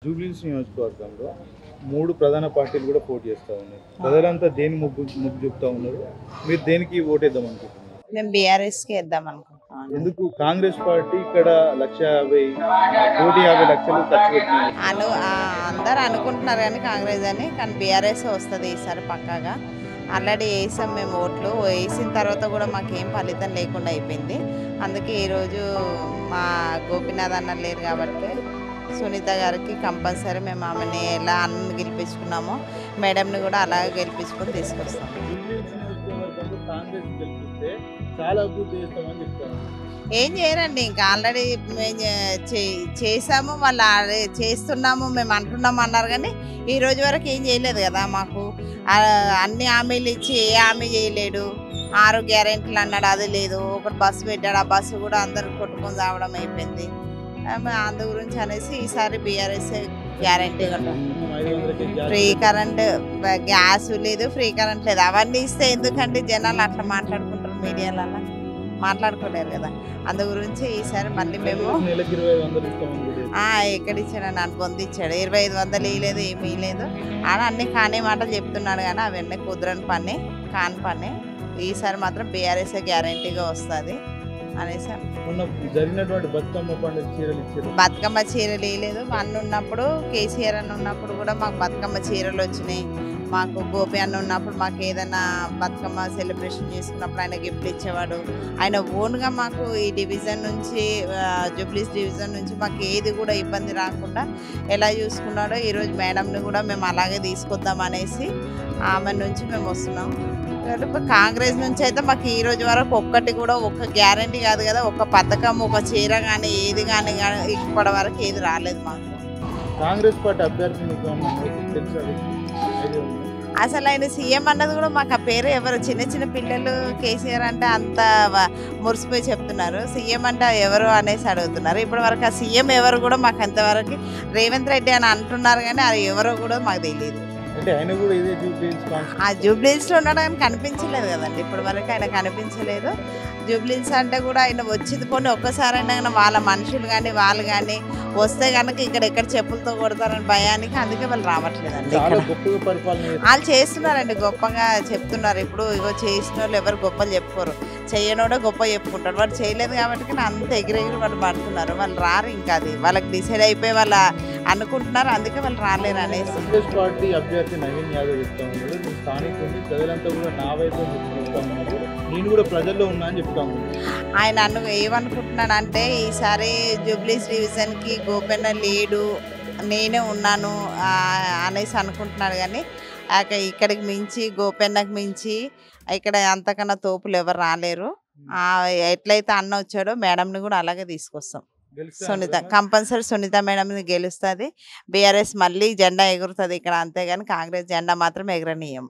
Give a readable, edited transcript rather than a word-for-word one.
జూబ్లీహిల్స్ నియోజకవర్గంలో 3 ప్రధాన పార్టీలు కూడా పోటీ చేస్తా ఉన్నాయి. ప్రజలంతా దేని మొగ్గు చూపుతా ఉన్నారు? మీరు దేనికి ఓటేద్దాం అనుకుంటున్నారు? మేము బీఆర్ఎస్కి వేద్దాం అనుకుంటున్నాం. ఎందుకు? కాంగ్రెస్ పార్టీ ఇక్కడ 1,50,00,000 ఖర్చు పెట్టింది. అందరు అనుకుంటున్నారు కానీ కాంగ్రెస్ అని, కానీ బీఆర్ఎస్ వస్తుంది ఈసారి పక్కాగా. ఆల్రెడీ వేసాం మేము ఓట్లు. వేసిన తర్వాత కూడా మాకేం ఫలితం లేకుండా అయిపోయింది. అందుకే ఈరోజు మా గోపీనాథ్ అన్న లేరు కాబట్టి సునీత గారికి కంపల్సరీ మేము ఆమెని ఎలా అన్ని గెలిపించుకున్నామో మేడంని కూడా అలాగే గెలిపించుకొని తీసుకొస్తాం. జూబ్లీహిల్స్ నియోజకవర్గంలో కాంగ్రెస్ గెలిపిస్తే చాలా అభివృద్ధి చేస్తామని చెప్తాను. ఏం చేయరండి, ఇంకా ఆల్రెడీ మేము చేసాము, వాళ్ళు చేస్తున్నాము మేము అంటున్నాము అన్నారు కానీ ఈ రోజు వరకు ఏం చేయలేదు కదా. మాకు అన్ని హామీలు ఇచ్చి ఏ హామీ చేయలేడు. 6 గ్యారెంటీలు అన్నాడు, అది లేదు. ఒకటి బస్సు పెట్టాడు, ఆ బస్సు కూడా అందరు కొట్టుకొని రావడం అయిపోయింది. అందు గురించి అనేసి ఈసారి BRS guarantee free current, gas లేదు, ఫ్రీ కరెంట్ లేదు. అవన్నీ ఇస్తే ఎందుకంటే జనాలు అట్లా మాట్లాడుకుంటారు, మీడియాలలో మాట్లాడుకోలేరు కదా. అందు గురించి ఈసారి మళ్ళీ మేము ఎక్కడిచ్చాడు నన్ను పొందిచ్చాడు. 2500 ఇవ్వలేదు, ఏమీ లేదు. ఆడ అన్ని కాని మాటలు చెప్తున్నాడు కానీ అవన్నీ కుదరని పని, కాని పని. ఈసారి మాత్రం బీఆర్ఎస్ గ్యారెంటీగా వస్తుంది అనేసి. జరిగినటువంటి బతుకమ్మ పండుగ చీరలు ఇచ్చారు. బతుకమ్మ చీరలు వేయలేదు. అన్న ఉన్నప్పుడు, కేసీఆర్ అన్న ఉన్నప్పుడు కూడా మాకు బతుకమ్మ చీరలు వచ్చినాయి. మాకు గోపి అన్న ఉన్నప్పుడు మాకు ఏదైనా బతుకమ్మ సెలబ్రేషన్ చేసుకున్నప్పుడు ఆయన గిఫ్ట్లు ఇచ్చేవాడు. ఆయన ఓన్గా మాకు ఈ డివిజన్ నుంచి, జూబ్లీస్ డివిజన్ నుంచి మాకు ఏది కూడా ఇబ్బంది రాకుండా ఎలా చూసుకున్నాడో ఈరోజు మేడంని కూడా మేము అలాగే తీసుకొద్దాం అనేసి ఆమె నుంచి మేము వస్తున్నాం. కాంగ్రెస్ నుంచి అయితే మాకు ఈ రోజు వరకు ఒక్కటి కూడా, ఒక్క గ్యారంటీ కాదు కదా, ఒక పథకం, ఒక చీర కానీ ఏది కానీ ఇప్పటి వరకు ఏది రాలేదు మాకు. కాంగ్రెస్ పార్టీ అభ్యర్థి అసలు ఆయన సీఎం అన్నది కూడా మాకు ఆ పేరు ఎవరు, చిన్న చిన్న పిల్లలు కేసీఆర్ అంటే అంత మురిసిపోయి చెప్తున్నారు. సీఎం అంటే ఎవరు అనేసి అడుగుతున్నారు. ఇప్పటి వరకు ఆ సీఎం ఎవరు కూడా మాకు అంతవరకు రేవంత్ రెడ్డి అని అంటున్నారు కానీ అది ఎవరో కూడా మాకు తెలియదు. ఆ జూబ్లీహిల్స్లో ఉండడానికి కనిపించలేదు కదండి, ఇప్పటి వరకు ఆయన కనిపించలేదు. జూబ్లీహిల్స్ అంటే కూడా ఆయన వచ్చింది పోనీ ఒక్కసారైనా వాళ్ళ మనుషులు కానీ వాళ్ళు కానీ వస్తే కనుక ఇక్కడ ఎక్కడ చెప్పులతో కొడతారని భయానికి అందుకే వాళ్ళు రావట్లేదండి. వాళ్ళు చేస్తున్నారండి, గొప్పగా చెప్తున్నారు. ఇప్పుడు ఇగో చేసిన వాళ్ళు ఎవరు గొప్పలు చెప్పుకోరు, చేయనోడే గొప్ప చెప్పుకుంటారు. వాళ్ళు చేయలేదు కాబట్టి అంత ఎగిరెగిరి వాళ్ళు పడుతున్నారు. వాళ్ళు రారు, ఇంకా అది వాళ్ళకి డిసైడ్ అయిపోయి వాళ్ళు అనుకుంటున్నారు, అందుకే వాళ్ళు రాలేరు అనేసి. కాంగ్రెస్ పార్టీ అభ్యర్థి నవీన్ యాదవ్ చెప్తా ఉన్నాడు, నేను స్థానికుడిని, ప్రజలంతా కూడా నా వైపు చెప్తా ఉన్నారు, నేను కూడా ప్రజల్లో ఉన్నా అని చెప్తా ఉన్నాను. ఆయన ఏమనుకుంటున్నానంటే ఈసారి జూబ్లీస్ డివిజన్కి గోపెన్న లేడు, నేనే ఉన్నాను అనేసి అనుకుంటున్నాడు. కానీ ఇక్కడికి మించి, గోపెన్నకు మించి ఇక్కడ అంతకన్నా తోపులు ఎవరు రాలేరు. ఎట్లయితే అన్న వచ్చాడో మేడంని కూడా అలాగే తీసుకొస్తాం. సునీత కంపల్సరీ సునీత మేడం గెలుస్తుంది. బీఆర్ఎస్ మళ్ళీ జెండా ఎగురుతుంది ఇక్కడ, అంతేగాని కాంగ్రెస్ జెండా మాత్రం ఎగరనీయం.